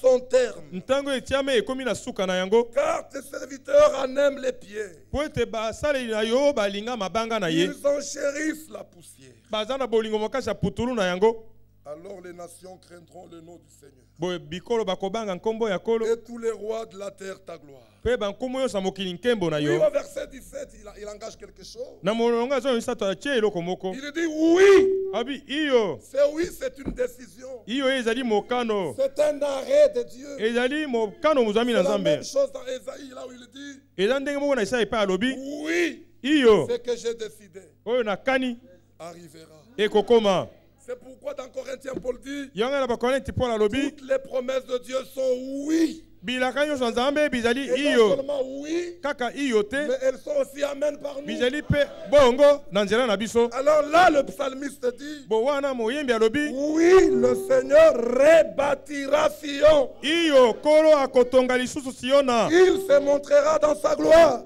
son terme. Car tes serviteurs en aiment les pieds. Ils enchérissent la poussière. Alors les nations craindront le nom du Seigneur. Et tous les rois de la terre ta gloire. Oui, au verset 17, il engage quelque chose. Il dit oui. C'est oui, c'est une décision. C'est un arrêt de Dieu. C'est la même chose dans Ésaïe, là où il dit oui, ce que j'ai décidé arrivera. C'est pourquoi dans Corinthiens, Paul dit toutes les promesses de Dieu sont oui. Et non seulement oui, mais elles sont aussi amen par nous. Alors là, le psalmiste dit oui, le Seigneur rebâtira Sion. Il se montrera dans sa gloire.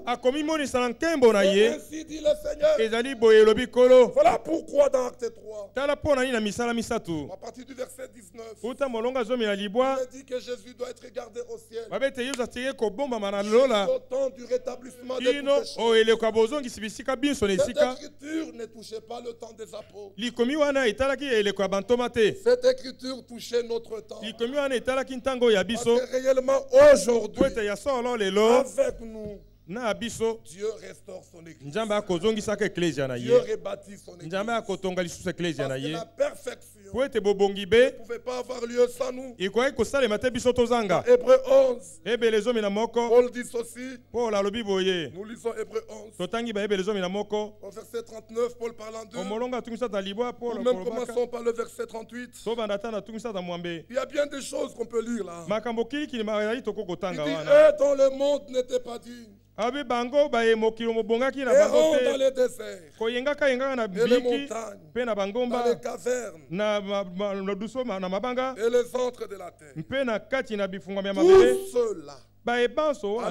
Ainsi dit le Seigneur. Voilà pourquoi dans Acte 3, à partir du verset 19, il dit que Jésus doit être regardé au ciel. Au temps du rétablissement des péchés. Cette écriture ne touchait pas le temps des apôtres. Cette écriture touchait notre temps. Parce que réellement aujourd'hui, avec nous, Dieu restaure son église. Dieu rebâtit son église. Parce que la perfection ne pouvait pas avoir lieu sans nous. Hébreu 11, Paul dit ceci. Nous lisons Hébreu 11. Au verset 39, Paul parle en deux. Nous même commençons par le verset 38. Il y a bien des choses qu'on peut lire là. Il dit, eux dont le monde n'était pas digne. Errons dans les déserts, et les montagnes, dans les cavernes, et les antres de la terre. Tous ceux-là, à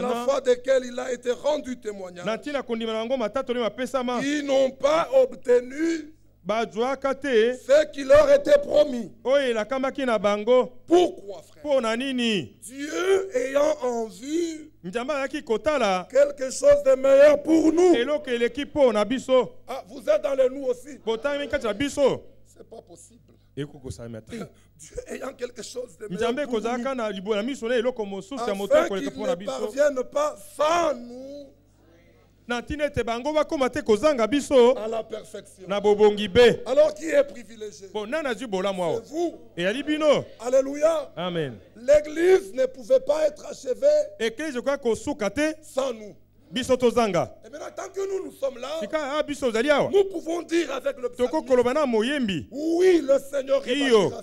la fois desquels il a été rendu témoignage, qui n'ont pas obtenu ce qui leur était promis. Pourquoi, frère? Dieu ayant en vue quelque chose de meilleur pour nous. Ah, vous êtes dans le nous aussi. C'est pas possible. Dieu ayant quelque chose de meilleur pour nous, afin qu'il ne parvienne pas sans nous à la perfection. Alors qui est privilégié? C'est vous. Alléluia. Amen. L'église ne pouvait pas être achevée sans nous. Et maintenant, tant que nous sommes là, nous pouvons dire avec le psalmiste, oui, le Seigneur rebâtira.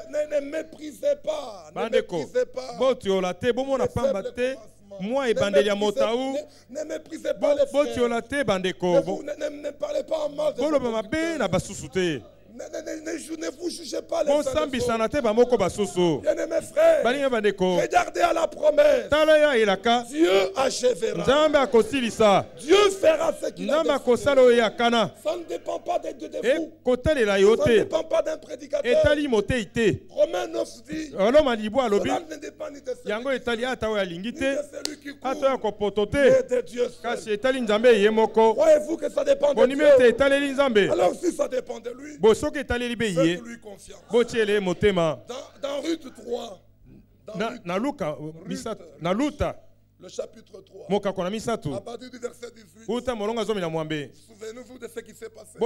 Ne méprisez pas. Ne méprisez pas. Moi et Bandelia Motaou, ne méprisez pas les frères. Ne parlez pas en mal de ne vous jugez pas les frères. Bien-aimés frères, regardez à la promesse. Dieu achèvera. Dieu fera ce qu'il a décidé. Ça ne dépend pas de vous. Ça ne dépend pas d'un prédicateur. Romains 9 dit, cela ne dépend ni de celui qui court, mais de Dieu seul. Croyez-vous que ça dépend de Dieu? Alors si ça dépend de lui, faites-lui confiance. Dans Ruth 3, le chapitre 3, à partir du verset 18, souvenez-vous de ce qui s'est passé.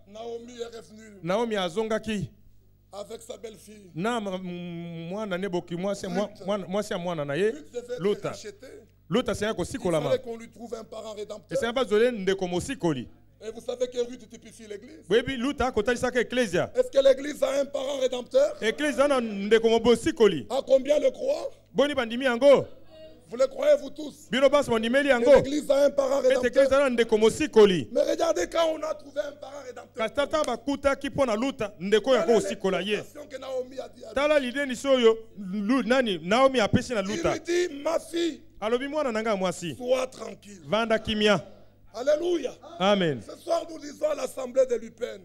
Naomi est revenue avec sa belle-fille. Il fallait qu'on lui trouve un parent rédempteur. Et vous savez que Ruth typifie l'église. Est-ce que l'église a un parent rédempteur? À combien le croient? Vous le croyez, vous tous? L'église a un parent rédempteur. Mais regardez quand on a trouvé un parent rédempteur. Il lui dit, ma fille, sois tranquille. Alléluia. Amen. Ce soir, nous disons à l'assemblée de l'UPN.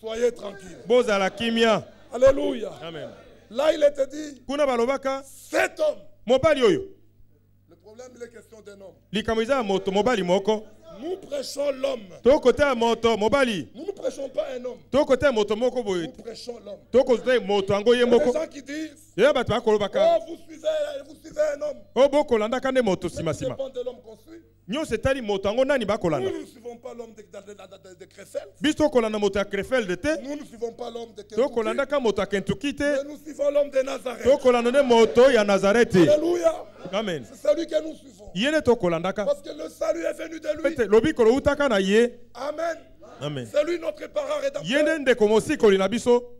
Soyez tranquilles. Bozala kimia. Alléluia. Amen. Là, il était dit, cet homme. Le problème, il est question d'un homme. Nous prêchons l'homme. Nous ne prêchons pas un homme. Nous prêchons l'homme. Il y a des gens qui disent, oh, vous suivez un homme. Ça dépend de l'homme qu'on suit. Nous ne suivons pas l'homme de Krefeld. Nous ne suivons pas l'homme de Kentucky. Mais nous suivons l'homme de Nazareth. Alléluia. Amen. C'est celui que nous suivons. Parce que le salut est venu de lui. Amen. Amen. C'est lui notre parent rédempteur.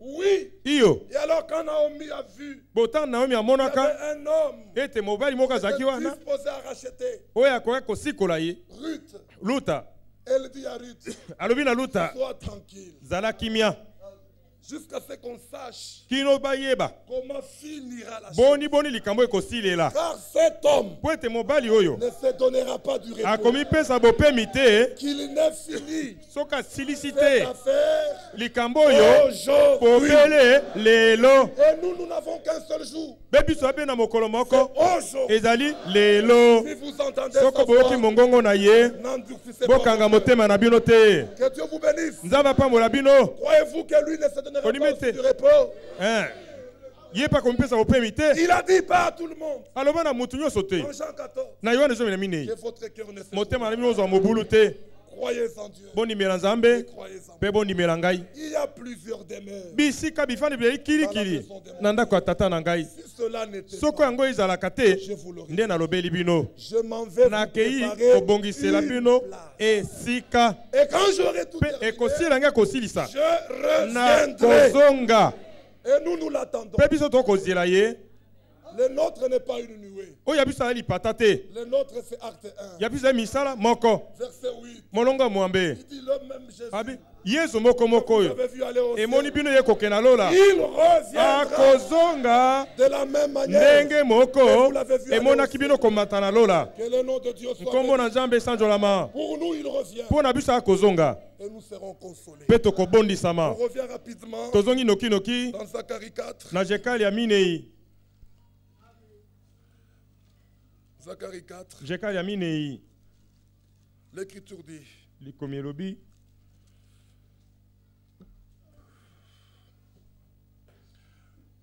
Oui. Et alors quand Naomi a vu, il y avait un homme qui était disposé à racheter Ruth. Elle dit à Ruth, sois tranquille. Jusqu'à ce qu'on sache comment finira la chose. Car cet homme ne se donnera pas du repos. Qu'il n'ait fini cette affaire aujourd'hui. Et nous n'avons qu'un seul jour. C'est aujourd'hui. Si vous entendez sa voix, n'endurcissez pas. Que Dieu vous bénisse. Croyez-vous que lui ne se donnera pas du repos? Il a dit pas à tout le monde. Dans Jean 14. Que votre cœur ne se trompe. Croyez en Dieu. Il y a plusieurs demeures. Si cela n'était pas, je vous l'aurais dit. Je m'en vais vous préparer une place. Et quand j'aurai tout terminé, je reviendrai. Et nous l'attendons. Le nôtre n'est pas une nuée. Le nôtre c'est acte 1. Verset 8. Il dit le même Jésus. Vous avez vu aller au ciel. Il reviendra de la même manière. Et vous l'avez vu aller au ciel. Que le nom de Dieu soit béni. Pour nous, il revient. Et nous serons consolés. On revient rapidement dans Zacharie 4. Zacharie 4. L'Écriture dit.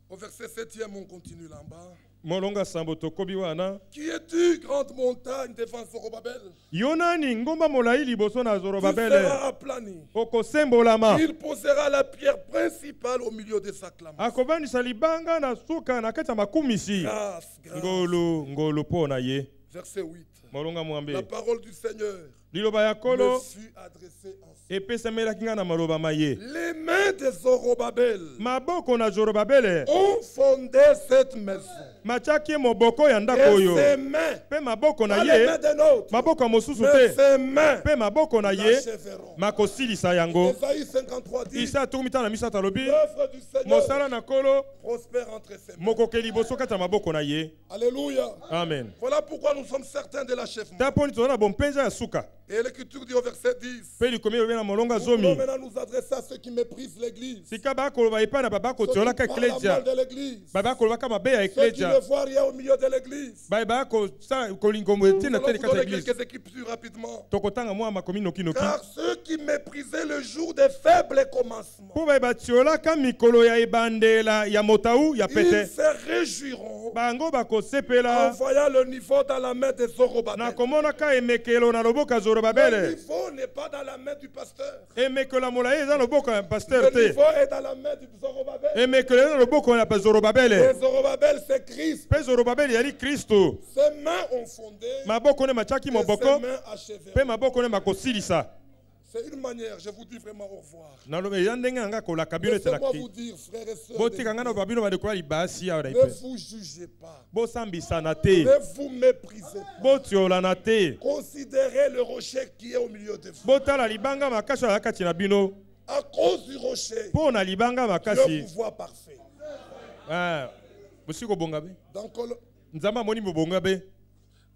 Au verset 7e, on continue là-bas. Qui es-tu, grande montagne devant Zorobabel? Tu seras aplani. Il posera la pierre principale au milieu de sa clameur. Verset 8. La parole du Seigneur me fut adressée ainsi. Les mains de Zorobabel ont fondé cette maison. Et ses mains, pas les mains d'un autre, mais ses mains l'achèveront. Ésaïe 53 dit, l'œuvre du Seigneur prospère entre ses mains. Alléluia. Amen. Voilà pourquoi nous sommes certains de l'achèvement. Et l'Écriture dit au verset 10, nous pouvons maintenant nous adresser à ceux qui méprisent l'Église, ceux qui parlent mal de l'Église, ceux qui ne voient rien au milieu de l'Église. Nous allons vous donner quelques équipes plus rapidement. Car ceux qui méprisaient le jour des faibles commencements, ils se réjouiront en voyant le niveau dans la main de Zorobabel. Le niveau n'est pas dans la main du pasteur. Le niveau est dans la main du Zorobabel. Et Zorobabel, c'est Christ. Ses mains ont fondé. Et ses mains achèvées. C'est une manière, je vous dis vraiment au revoir. Laissez-moi vous dire, frères et sœurs, ne vous jugez pas. Ne vous méprisez pas. Considérez le rocher qui est au milieu de vous. À cause du rocher, Dieu vous voit parfait.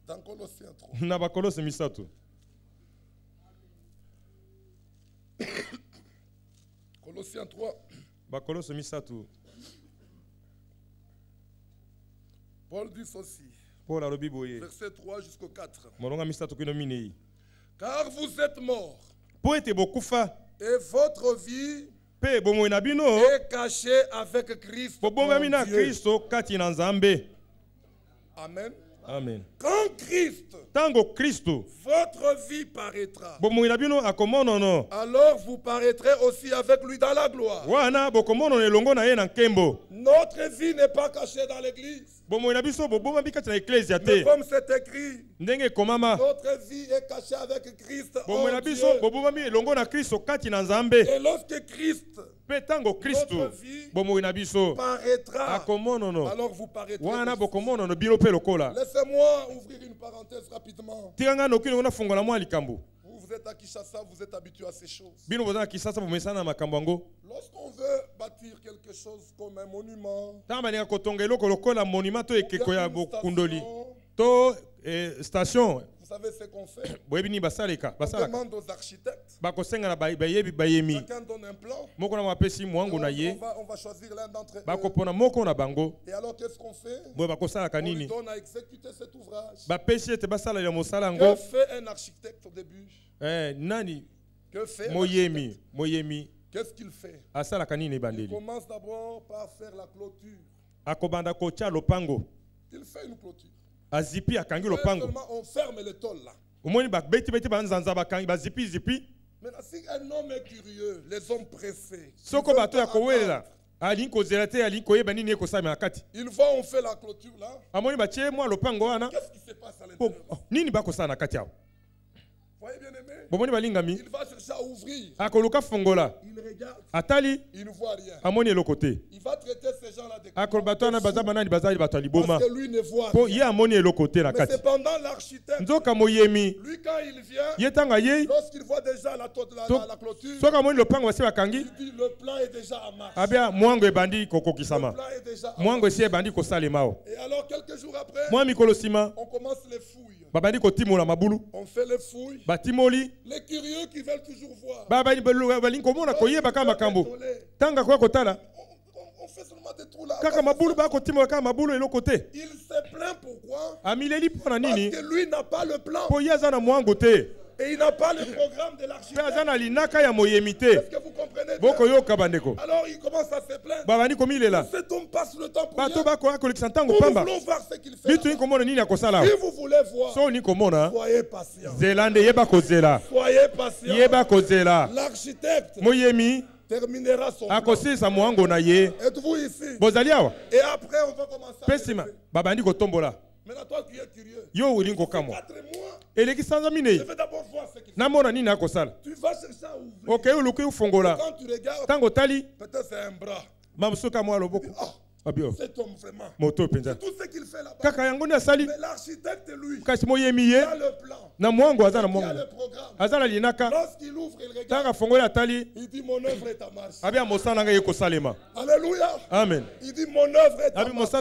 Dans Colossiens 3. Na bakolosi misatu. Colossiens 3. Bakolosi misatu. Paul dit ceci. Paul alobi boye. Verset 3 jusqu'au 4. Molonga misatu kino minei. Car vous êtes morts. Po ete bokufa. Et votre vie Pe bomo na bino. est cachée avec Christ. Bobongami na Kristo kati na Nzambe. Amen. Amen. Quand Christ, Tango Kristo, votre vie paraîtra, alors vous paraîtrez aussi avec lui dans la gloire. Notre vie n'est pas cachée dans l'église. Mais comme c'est écrit, notre vie est cachée avec Christ en Dieu. Et lorsque Christ, notre vie paraîtra, alors vous paraîtrez. Laissez-moi ouvrir une parenthèse rapidement. Vous êtes à Kinshasa, vous êtes habitué à ces choses. Lorsqu'on veut bâtir quelque chose comme un monument, station, vous savez ce qu'on fait? On demande aux architectes. Chacun donne un plan. On va choisir l'un d'entre eux. Et alors qu'est-ce qu'on fait? On lui donne à exécuter cet ouvrage. Que fait un architecte au début? Que fait un architecte? Qu'est-ce qu'il fait? Il commence d'abord par faire la clôture. Il fait une clôture. Seulement on ferme les tôles là. Maintenant, si un homme est curieux, les hommes pressés, ils vont on fait la clôture là. Qu'est-ce qui se passe à l'intérieur? Voyez bien aimé, il va chercher à ouvrir. Il regarde. Il ne voit rien. Il va traiter ces gens-là de parce que lui ne voit rien. Mais cependant l'architecte, lui quand il vient, lorsqu'il voit déjà la clôture, il dit le plan est déjà en marche. Le plan est déjà en marche. Et alors quelques jours après, on commence les fouilles. On fait les fouilles. Les curieux qui veulent toujours voir. On fait seulement des trous là. Il se plaint pourquoi? Parce que lui n'a pas le plan. Et il n'a pas le programme de l'architecte. Est-ce que vous comprenez bien? Alors il commence à se plaindre. Cet homme passe le temps pour rien. Nous voulons voir ce qu'il fait. Si vous voulez voir, soyez patient. Soyez patient. L'architecte terminera son plan. Êtes-vous ici? Et après on va commencer à lever. Maintenant, toi qui es curieux, 4 mois, je vais d'abord voir ce qu'il fait. Tu vas chercher à ouvrir. Quand tu regardes, peut-être c'est un bras. Cet homme vraiment, c'est tout ce qu'il fait là-bas. Mais l'architecte, lui, il a le plan. Il a le programme. Lorsqu'il ouvre, il regarde. Il dit mon œuvre est en marche. Alléluia. Amen. Il dit mon œuvre est en marche.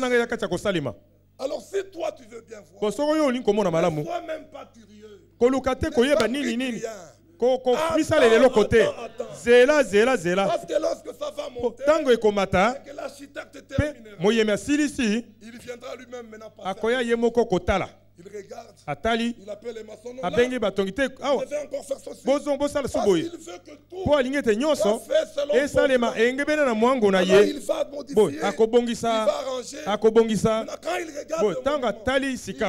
Alors si toi tu veux bien voir, ne sois même pas curieux. Parce que lorsque ça va monter, et que l'architecte terminera, il viendra lui-même maintenant passer. Il regarde, il appelle les maçons. Il devait encore faire ceci. Parce qu'il veut que tout soit fait selon son plan. Alors il va modifier, il va arranger. Maintenant, quand il regarde le monument,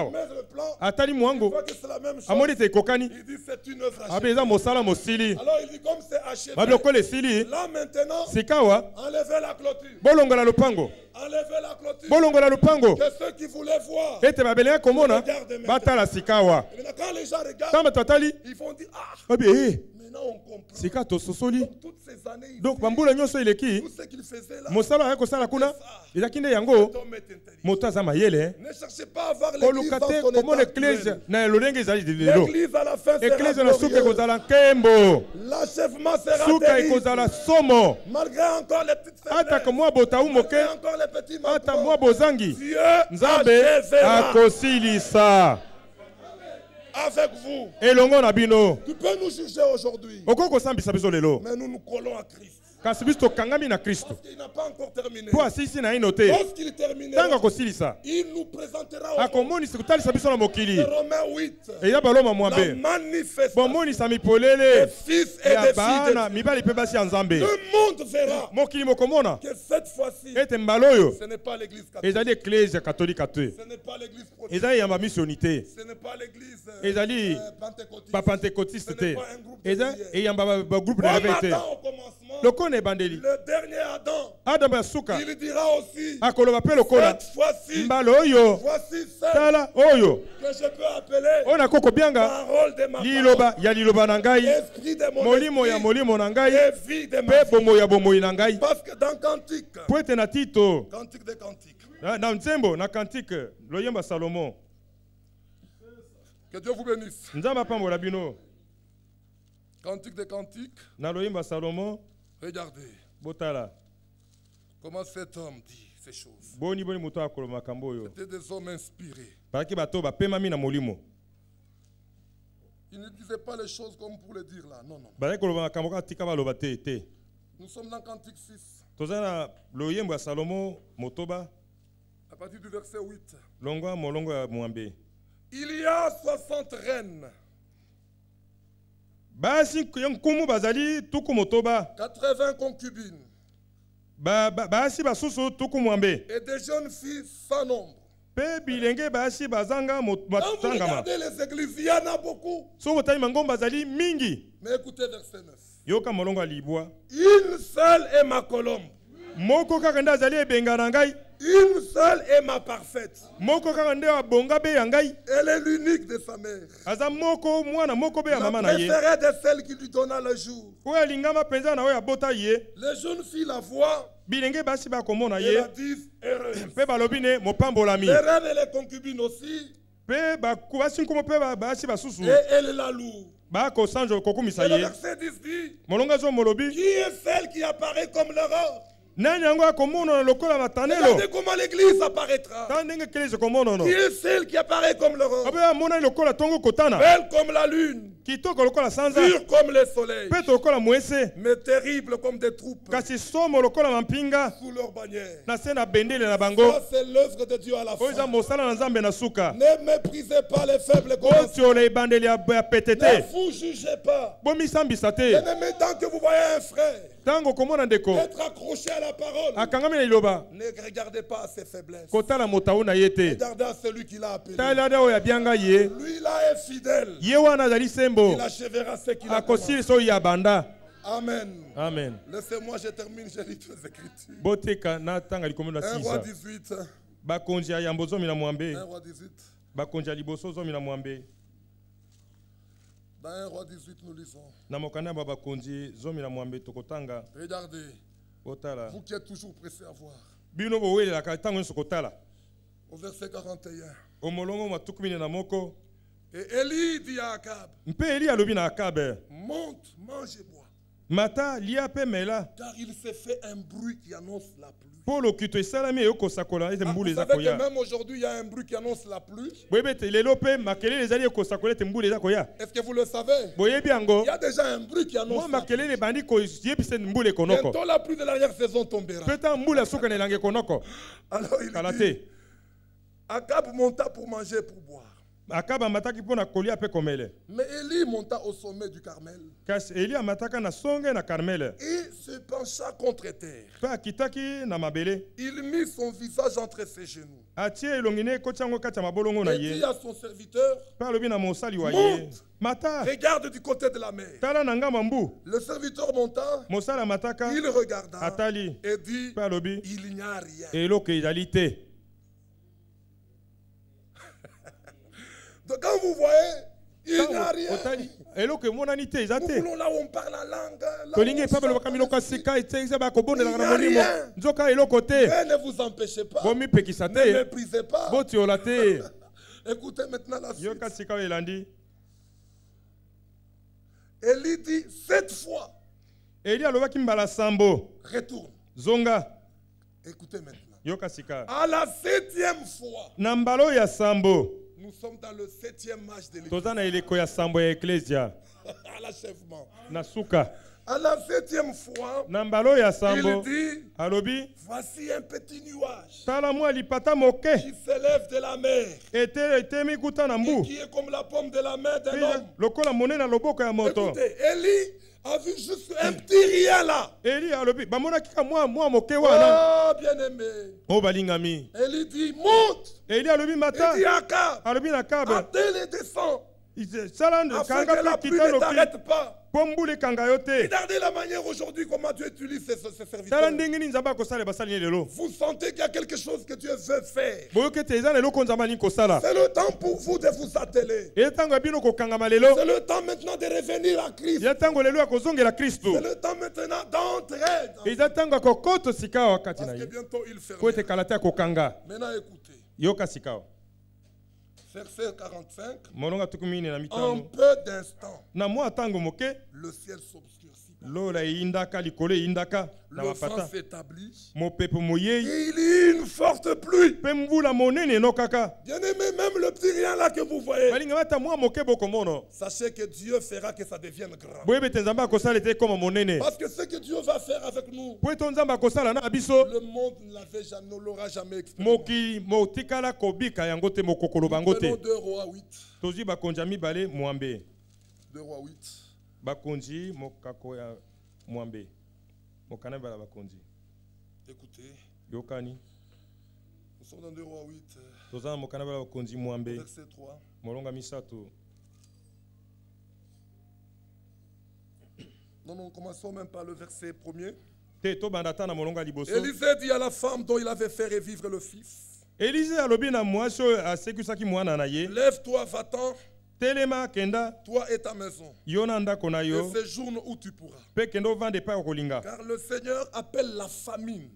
il met le plan, il voit que c'est la même chose. Il dit c'est une œuvre achevée. Alors il dit comme c'est achevé, là maintenant, enlevez la clôture. Enlevez la clôture. Que ceux qui voulaient voir, regardent maintenant. Maintenant, quand les gens regardent, ils vont dire maintenant on comprend. Donc, toutes ces années, tout ce qu'il faisait là, cet homme est intelligent. Ne cherchez pas à voir l'église dans son état actuel. L'église à la fin sera glorieuse. L'achèvement sera terrible. Malgré encore les petites faiblesses, malgré encore les petits manquements, Dieu achèvera. avec vous. Tu peux nous juger aujourd'hui. Mais nous nous collons à Christ. Parce qu'il n'a pas encore terminé. Lorsqu'il terminera, il nous présentera Romains 8. La manifestation des fils et des filles de Dieu. Le monde verra que cette fois-ci, ce n'est pas l'église catholique. Ce n'est pas l'église protestante. Ce n'est pas l'église pentecôtiste. Ce n'est pas un groupe de prière. Au commencement, le dernier Adam, il dira aussi, cette fois-ci, voici celle que je peux appeler parole de ma part, esprit de mon esprit, et vie de ma vie. Parce que dans Cantique des Cantiques, que Dieu vous bénisse. Cantique des Cantiques, regardez comment cet homme dit ces choses. C'était des hommes inspirés. Il ne disait pas les choses comme pour le dire là. Non, non. Nous sommes dans Cantique 6. À partir du verset 8. Il y a 60 reines. 80 concubines. Et des jeunes filles sans nombre. Quand vous regardez les églises, il y en a beaucoup. Mais écoutez verset 9. Une seule est ma colombe. Une seule est ma parfaite. Elle est l'unique de sa mère. La préférée de celle qui lui donna le jour. Les jeunes filles la voient et la disent heureuse. Les reines et les concubines aussi. Et elle la loue. Et le verset 10 dit, qui est celle qui apparaît comme l'aurore? Regardez comment l'église apparaîtra. Qui est celle qui apparaît comme l'aurore? Belle comme la lune. Pure comme le soleil. Mais terrible comme des troupes. Sous leur bannière. Ça c'est l'œuvre de Dieu à la fin. Ne méprisez pas les faibles commencements. Ne vous jugez pas. Bien-aimés, tant que vous voyez un frère être accroché à la parole, ne regardez pas à ses faiblesses. Regardez à celui qui l'a appelé. Lui là est fidèle. Il achèvera ce qu'il a commencé. Amen. Amen. Laissez-moi, je termine, j'ai lu les Écritures. 1 roi 18. 1 roi 18. Dans 1 roi 18, nous lisons. Regardez. Vous qui êtes toujours pressés à voir. Au verset 41. Et Élie dit à Akab, monte, mange et bois. Car il s'est fait un bruit qui annonce la pluie. Vous savez que même aujourd'hui il y a un bruit qui annonce la pluie. Est-ce que vous le savez? Il y a déjà un bruit qui annonce la pluie. Bientôt la pluie de l'arrière-saison tombera. Alors il dit, Akab monta pour manger et pour boire. Mais Élie monta au sommet du Carmel. Et se pencha contre terre. Il mit son visage entre ses genoux. Et dit à son serviteur, monte, regarde du côté de la mer. Le serviteur monta, il regarda et dit, il n'y a rien. Donc quand vous voyez, il n'y a rien. Nous voulons là où on parle la langue. Il n'y a rien. Mais ne vous empêchez pas. Ne méprisez pas. Écoutez maintenant la suite. Élie dit 7 fois. Retourne. Écoutez maintenant. À la 7e fois. Nous sommes dans le 7e match de l'église. À l'achèvement. Nasuka. À la 7e fois, il dit, voici un petit nuage qui s'élève de la mer et qui est comme la paume de la main d'un homme. Écoutez, Élie a vu juste un petit rien là. Oh, bien-aimé. Élie dit, monte. Il dit à Akab, attends et descends. Afin que la pluie ne t'arrête pas. Regardez la manière aujourd'hui comment Dieu utilise ses serviteurs. Vous sentez qu'il y a quelque chose que Dieu veut faire. C'est le temps pour vous de vous atteler. C'est le temps maintenant de revenir à Christ. C'est le temps maintenant d'entrer. Parce que bientôt il ferme. Maintenant écoutez. Verset 45. En peu d'instants, le ciel s'obscurcit. Le vent s'établit. Et il y a une forte pluie. Bien-aimé, même le petit rien là que vous voyez, sachez que Dieu fera que ça devienne grand. Parce que ce que Dieu va faire avec nous, le monde ne l'aura jamais expérimenté. Prenons 2 Rois 8. 2 Rois 8. Écoutez. Nous sommes dans 2 Rois 8. Verset 3. Non, commençons même par le verset 1er. Élisée dit à la femme dont il avait fait revivre le fils, lève-toi, va-t'en, toi et ta maison, et séjourne où tu pourras. Car le Seigneur appelle la famine,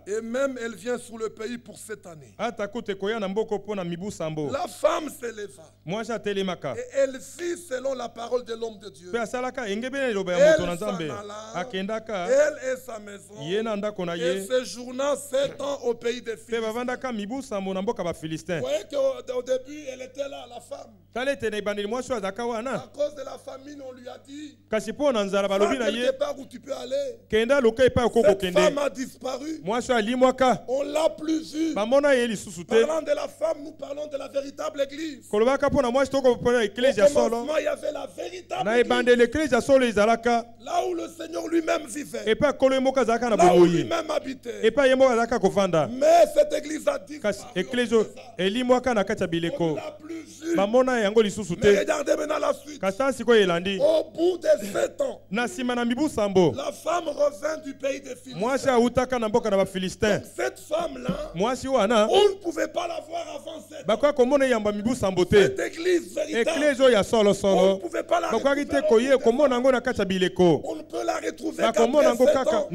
et même elle vient sur le pays pour cette année. La femme s'éleva, et elle fit selon la parole de l'homme de Dieu. Elle s'en alla, elle et sa maison, et séjourna 7 ans au pays des Philistins. Vous voyez qu'au début, elle était là, la femme. À cause de la famine, on lui a dit, va quelque part où tu peux aller. Cette femme a disparu. On l'a plus vue. Parlant de la femme, nous parlons de la véritable église. Au commencement, il y avait la véritable église. Là où le Seigneur lui-même vivait. Là où lui-même habitait. Mais cette église a disparu. On l'a plus vue. Mais regardez maintenant la suite. Au bout de 7 ans, la femme revint du pays des Philistins. Donc cette femme-là, on ne pouvait pas la voir avant 7 ans. Cette église véritable, on ne pouvait pas la retrouver. On ne peut la retrouver qu'après 7 ans.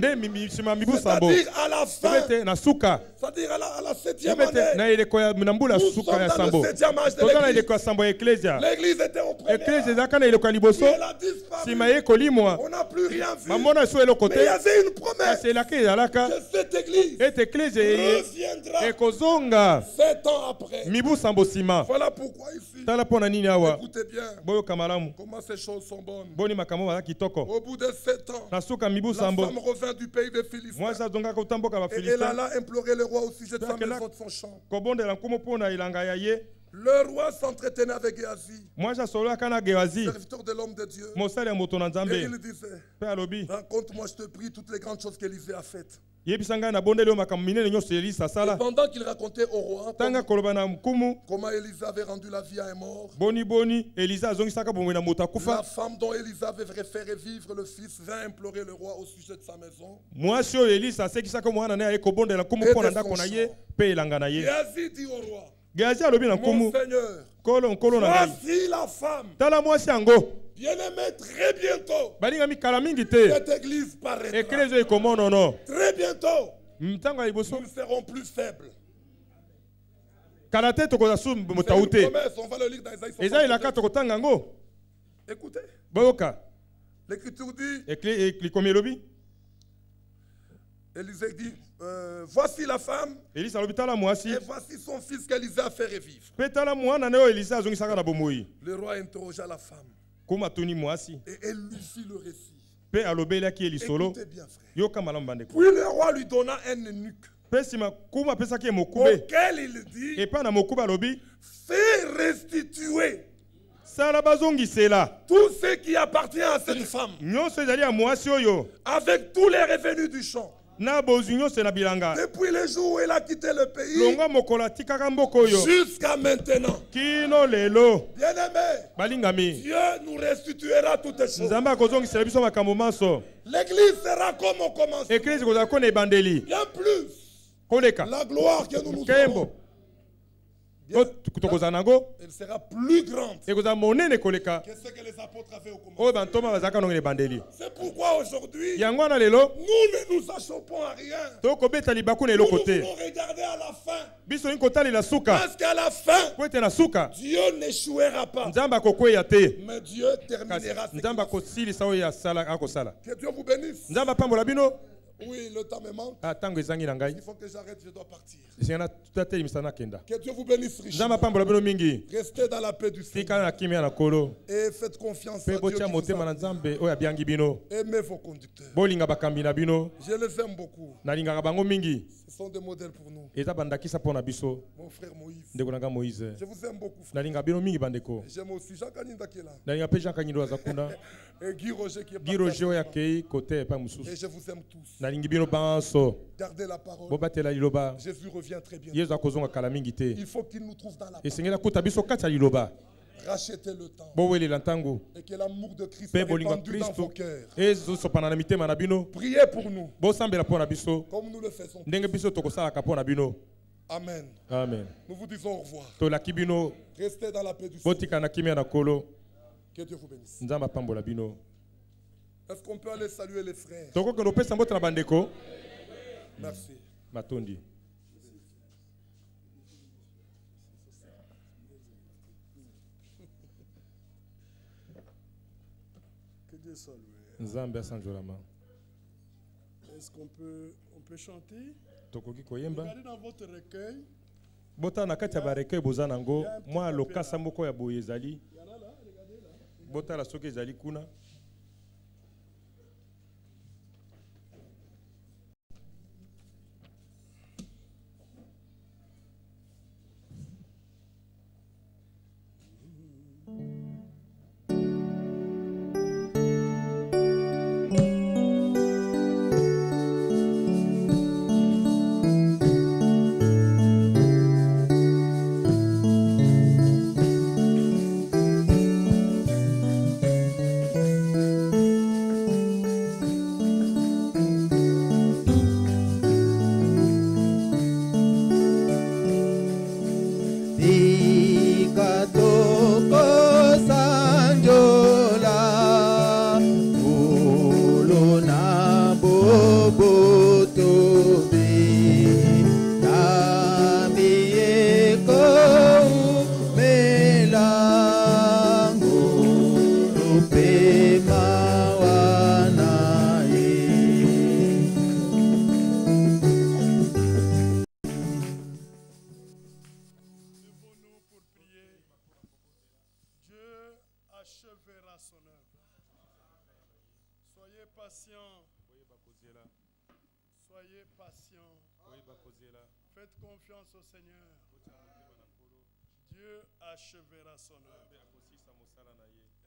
C'est-à-dire à la fin, c'est-à-dire à la 7e année. Nous sommes dans le 7e âge de l'église. L'église était au premier. Elle a disparu. On n'a plus rien vu. Mais il y avait une promesse que cette église reviendra 7 ans après. Voilà pourquoi ici, écoutez bien comment ces choses sont bonnes. Au bout de 7 ans, la femme revint du pays des Philistins et elle alla implorer le roi au sujet de sa maison, de son champ. Le roi s'entretenait avec Géasi, serviteur de l'homme de Dieu. Et il disait, raconte-moi, je te prie, toutes les grandes choses qu'Élisée a faites. Et pendant qu'il racontait au roi comment Élisée avait rendu la vie à un mort, la femme dont Élisée avait fait revivre le fils vint implorer le roi au sujet de sa maison Géasi dit au roi, mon Seigneur, voici la femme. Bien-aimé, très bientôt, cette église paraîtra. Très bientôt, nous serons plus faibles. C'est une promesse, on va le lire dans Isaïe 63. Écoutez, l'Écriture dit, Élisée dit, voici la femme, et voici son fils qu'Élisée a fait revivre. Le roi interrogea la femme. Et elle lui fit le récit. Écoutez bien, frère. Puis le roi lui donna un eunuque auquel il dit, fais restituer tout ce qui appartient à cette femme avec tous les revenus du champ. Depuis le jour où elle a quitté le pays jusqu'à maintenant, bien-aimé, Dieu nous restituera toutes choses. L'église sera comme au commencement. Bien plus, la gloire que nous nous avons, elle sera plus grande que ce que les apôtres avaient au commencement. C'est pourquoi aujourd'hui, nous ne nous achoppons à rien. Nous voulons regarder à la fin. Parce qu'à la fin, Dieu n'échouera pas. Mais Dieu terminera. Que Dieu vous bénisse. Oui, le temps me manque. Il faut que j'arrête, je dois partir. Que Dieu vous bénisse richement. Restez dans la paix du Seigneur. Et faites confiance à Dieu. Aimez vos conducteurs. Je les aime beaucoup. Ce sont des modèles pour nous. Mon frère Moïse. Je vous aime beaucoup, frère. J'aime aussi Jean Kaninda qui est là. Et Guy Roger qui est là. Et je vous aime tous. Gardez la parole. Jésus revient très bien. Il faut qu'il nous trouve dans la parole. Rachetez le temps. Et que l'amour de Christ soit répandu dans vos cœurs. Priez pour nous. Comme nous le faisons. Amen. Amen. Nous vous disons au revoir. Restez dans la paix du Seigneur. Que Dieu vous bénisse. Est-ce qu'on peut aller saluer les frères? Merci. Que Dieu soit loué. Est-ce qu'on peut chanter? Regardez dans votre recueil. Bota na kati ya barecueil boza nango mwa lokasa moko ya boye ezali. Bota la soki ezali kuna. Achèvera son œuvre.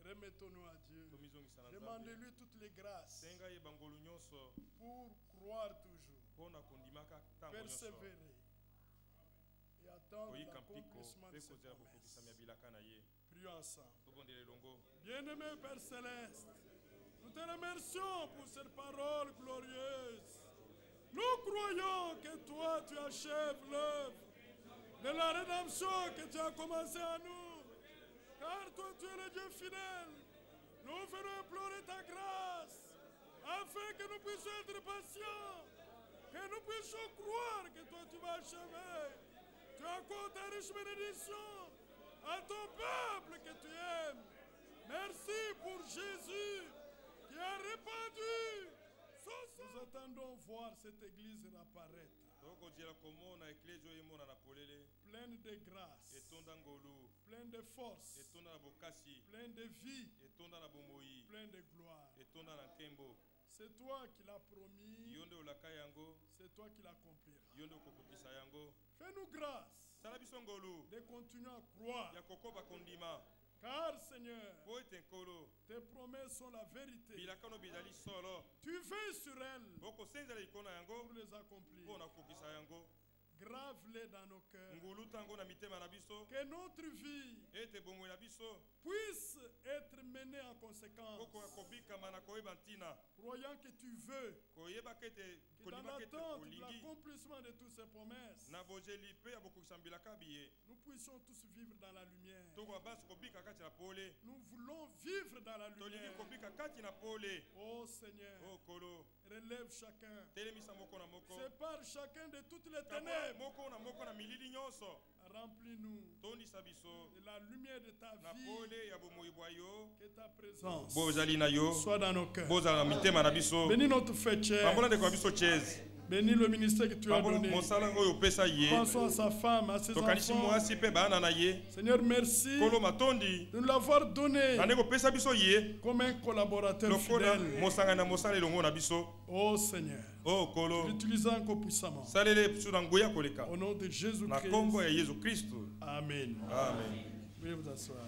Remettons-nous à Dieu. Demandez-lui toutes les grâces pour croire toujours, persévérer et attendre l'accomplissement de ses promesses. Prions ensemble. Bien-aimé Père Céleste, nous te remercions pour cette parole glorieuse. Nous croyons que toi tu achèves l'œuvre de la rédemption que tu as commencé à nous, car toi tu es le Dieu fidèle. Nous venons implorer ta grâce, afin que nous puissions être patients, que nous puissions croire que toi tu vas achever. Tu accordes ta riche bénédiction à ton peuple que tu aimes. Merci pour Jésus qui a répandu son sang. attendons voir cette église apparaître. Pleine de grâce, pleine de force, pleine de vie, pleine de gloire. C'est toi qui l'as promis, c'est toi qui l'accompliras. Fais-nous grâce de continuer à croire. Car Seigneur, tes promesses sont la vérité. Tu veilles sur elles pour les accomplir. Grave-les dans nos cœurs. Que notre vie puisse être menée en conséquence. Croyant que tu veux, que dans l'attente de l'accomplissement de toutes ces promesses, nous puissions tous vivre dans la lumière. Nous voulons vivre dans la lumière. Oh Seigneur, relève chacun. Sépare chacun de toutes les ténèbres. Remplis-nous de la lumière de ta vie. Que ta présence soit dans nos cœurs. Bénis notre fêtière. Bénis le ministère que tu as donné. Pensons à sa femme, à ses enfants. Seigneur, merci de nous l'avoir donné comme un collaborateur fidèle. Oh Seigneur, l'utilisant encore puissamment. Au nom de Jésus-Christ. Amen. Veuillez vous asseoir.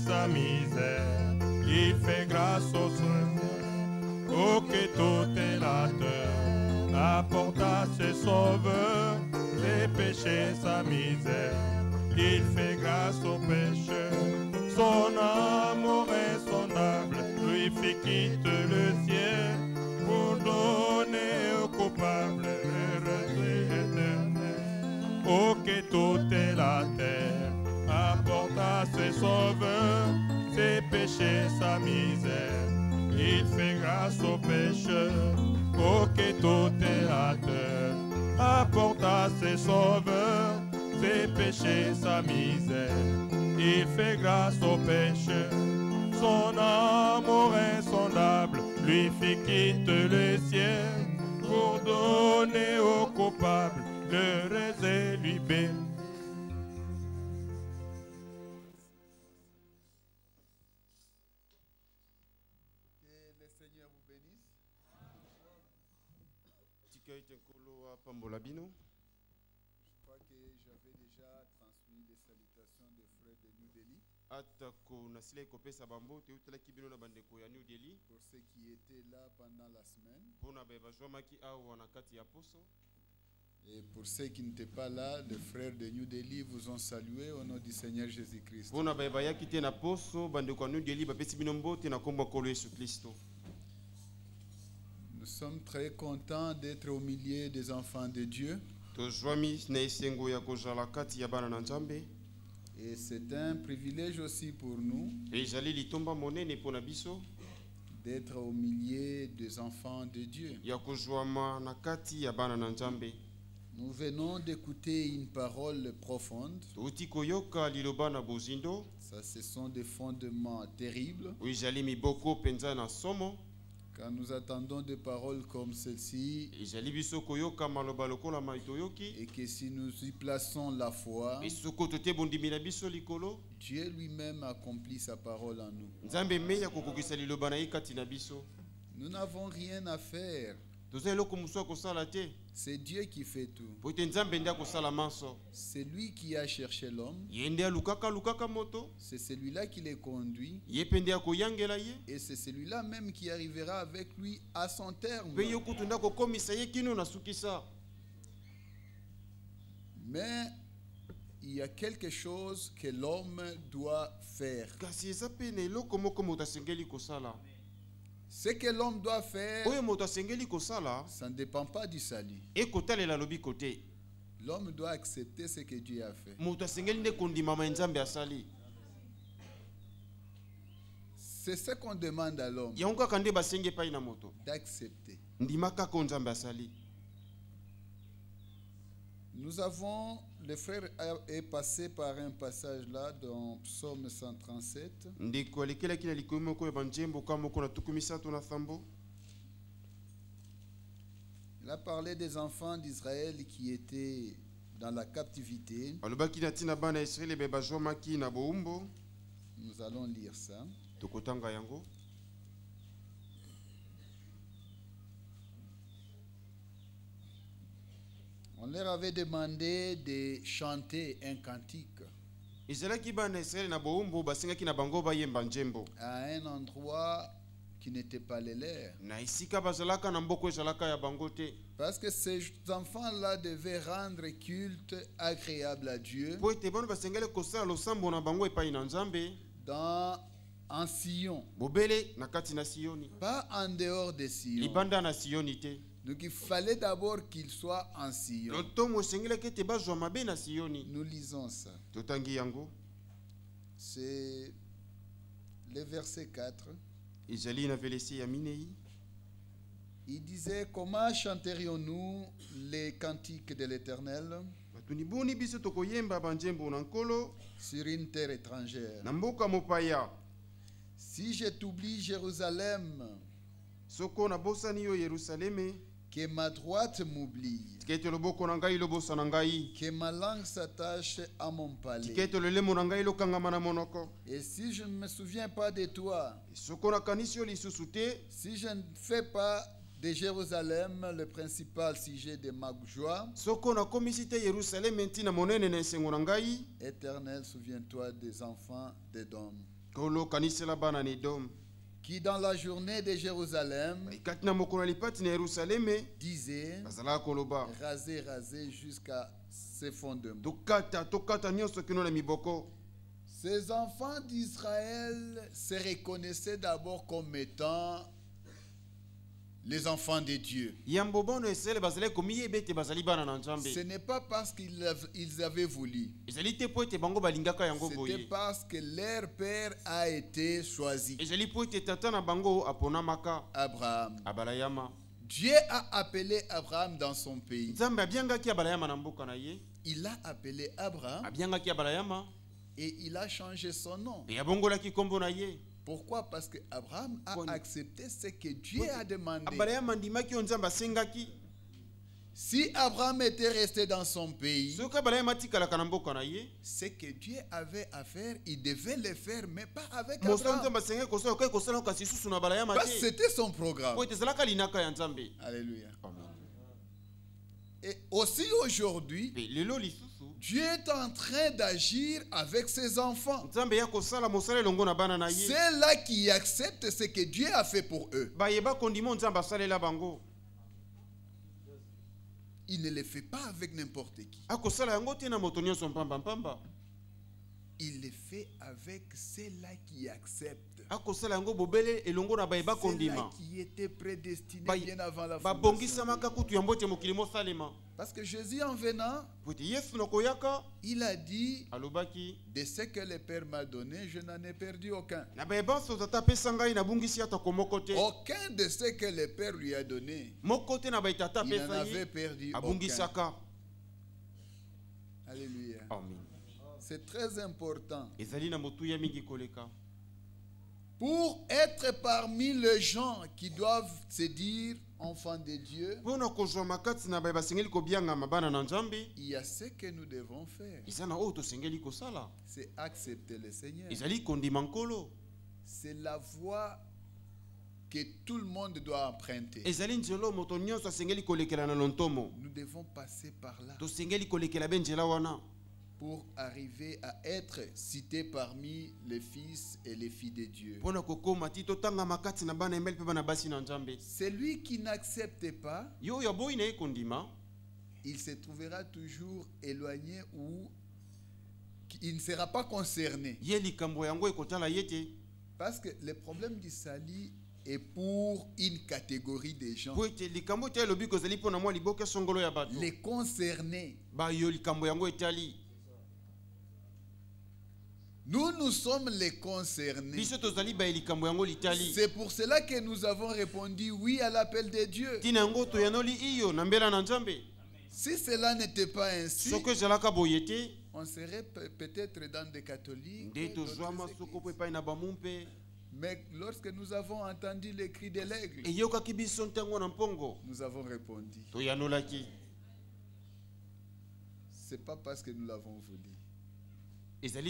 Sa misère, il fait grâce au Seigneur. Oh, que tout est la terre apporte à ses sauveurs ses péchés, sa misère. Il fait grâce aux pécheurs. Son amour insondable lui fit quitter le ciel pour donner aux coupables le retour éternel. Oh, que tout est la terre apporte à ses sauveurs ses péchés, sa misère. Il fait grâce aux pécheurs. Oh, que tout est la terre apporte à ses sauveurs ses péchés, sa misère. Il fait grâce aux pécheurs. Son amour insondable lui fit quitter le ciel pour donner aux coupables le raiser lui bénir. Je crois que j'avais déjà transmis fournit les salutations des frères de New Delhi. Pour ceux qui étaient là pendant la semaine. Et pour ceux qui n'étaient pas là, les frères de New Delhi vous ont salué au nom du Seigneur Jésus-Christ. Nous sommes très contents d'être au milieu des enfants de Dieu. Et c'est un privilège aussi pour nous d'être au milieu des enfants de Dieu. Nous venons d'écouter une parole profonde. Ça, ce sont des fondements terribles. Quand nous attendons des paroles comme celle-ci, et que si nous y plaçons la foi, Dieu lui-même accomplit sa parole en nous. Nous n'avons rien à faire. C'est Dieu qui fait tout. C'est lui qui a cherché l'homme. C'est celui-là qui les conduit. Et c'est celui-là même qui arrivera avec lui à son terme. Mais il y a quelque chose que l'homme doit faire. Ce que l'homme doit faire, ça ne dépend pas du salut. L'homme doit accepter ce que Dieu a fait. C'est ce qu'on demande à l'homme, d'accepter. Nous avons, le frère est passé par un passage là dans Psaume 137. Il a parlé des enfants d'Israël qui étaient dans la captivité. Nous allons lire ça. On leur avait demandé de chanter un cantique à un endroit qui n'était pas le leur. Parce que ces enfants-là devaient rendre culte agréable à Dieu en Sion, pas en dehors de Sion. Donc il fallait d'abord qu'il soit en Sion. Nous lisons ça. C'est le verset 4. Il disait: comment chanterions-nous les cantiques de l'Éternel sur une terre étrangère? Si je t'oublie, Jérusalem, que ma droite m'oublie, que ma langue s'attache à mon palais. Et si je ne me souviens pas de toi, si je ne fais pas de Jérusalem le principal sujet de ma joie, Éternel, souviens-toi des enfants d'Édom, qui dans la journée de Jérusalem disait: rasez, rasez jusqu'à ses fondements. Ces enfants d'Israël se reconnaissaient d'abord comme étant les enfants de Dieu. Ce n'est pas parce qu'ils avaient voulu. C'était parce que leur père a été choisi. Abraham. Dieu a appelé Abraham dans son pays. Il a appelé Abraham et il a changé son nom. Pourquoi? Parce que Abraham a accepté ce que Dieu a demandé. Si Abraham était resté dans son pays, ce que Dieu avait à faire, il devait le faire, mais pas avec Abraham. Parce que c'était son programme. Alléluia. Et aussi aujourd'hui, Dieu est en train d'agir avec ses enfants. C'est là qui acceptent ce que Dieu a fait pour eux. Il ne le fait pas avec n'importe qui. Il le fait avec ceux-là qui acceptent. Ceux-là qui étaient prédestinés bien avant la fondation. Parce que Jésus en venant, il a dit, de ce que le Père m'a donné, je n'en ai perdu aucun. Aucun de ce que le Père lui a donné, il n'en avait perdu aucun. Alléluia. C'est très important. Pour être parmi les gens qui doivent se dire enfants de Dieu, il y a ce que nous devons faire. C'est accepter le Seigneur. C'est la voie que tout le monde doit emprunter. Nous devons passer par là pour arriver à être cités parmi les fils et les filles de Dieu. Celui qui n'accepte pas, il se trouvera toujours éloigné ou il ne sera pas concerné. Parce que le problème du salut est pour une catégorie de gens. Les concernés. Nous sommes les concernés. C'est pour cela que nous avons répondu oui à l'appel de Dieu. Si cela n'était pas ainsi, on serait peut-être dans des catholiques. Mais lorsque nous avons entendu les cris de l'aigle, nous avons répondu. Ce n'est pas parce que nous l'avons voulu. C'est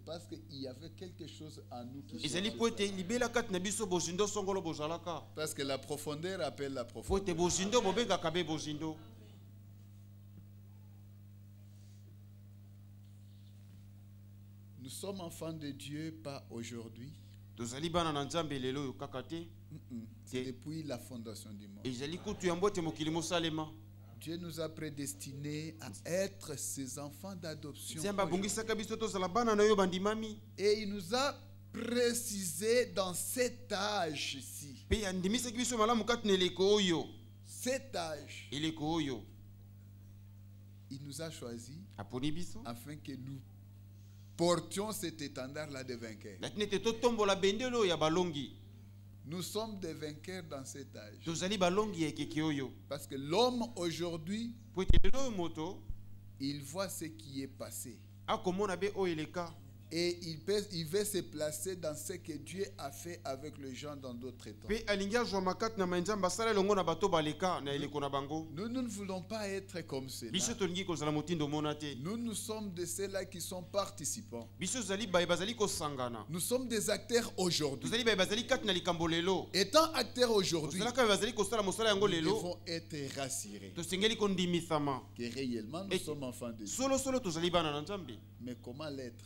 parce qu'il y avait quelque chose en nous qui changeait. Parce que la profondeur appelle la profondeur. Nous sommes enfants de Dieu, pas aujourd'hui. C'est depuis la fondation du monde. Dieu nous a prédestinés à être ses enfants d'adoption. Et il nous a précisé dans cet âge-ci. Cet âge. Il nous a choisis afin que nous portions cet étendard-là de vainqueurs. Nous sommes des vainqueurs dans cet âge. Parce que l'homme aujourd'hui, il voit ce qui est passé. Et il veut se placer dans ce que Dieu a fait avec les gens dans d'autres temps. Nous ne voulons pas être comme cela. Nous sommes de ceux-là qui sont participants. Nous sommes des acteurs aujourd'hui. Étant acteurs aujourd'hui, nous devons être rassurés que réellement nous sommes enfants de Dieu. Mais comment l'être?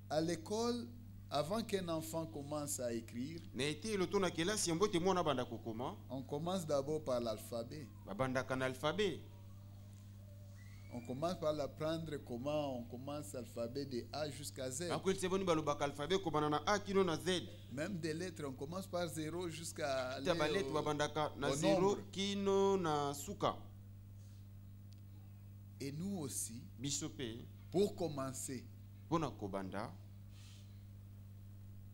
À l'école, avant qu'un enfant commence à écrire, on commence d'abord par l'alphabet. On commence par l'apprendre comment on commence l'alphabet de A jusqu'à Z. Même des lettres, on commence par 0 jusqu'à nombre. Et nous aussi, pour commencer,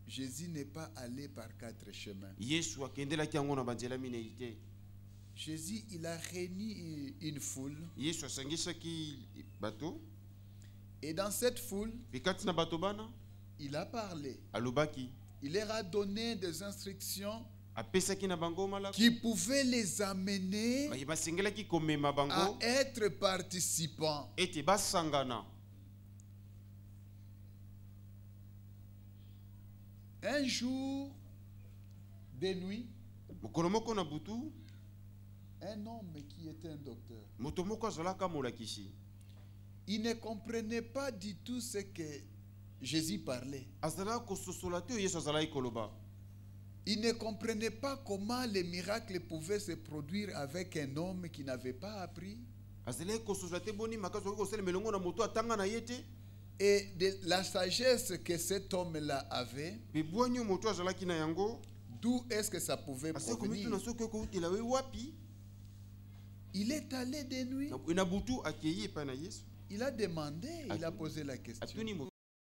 Jésus n'est pas allé par 4 chemins. Jésus, il a réuni une foule. Et dans cette foule, il a parlé. Il leur a donné des instructions qui pouvaient les amener à être participants. Un jour de nuit, Un homme qui était un docteur. Il ne comprenait pas du tout ce que Jésus parlait. Il ne comprenait pas comment les miracles pouvaient se produire avec un homme qui n'avait pas appris. Et de la sagesse que cet homme-là avait, d'où est-ce que ça pouvait provenir? Il est allé de nuit. Il a demandé, il a posé la question.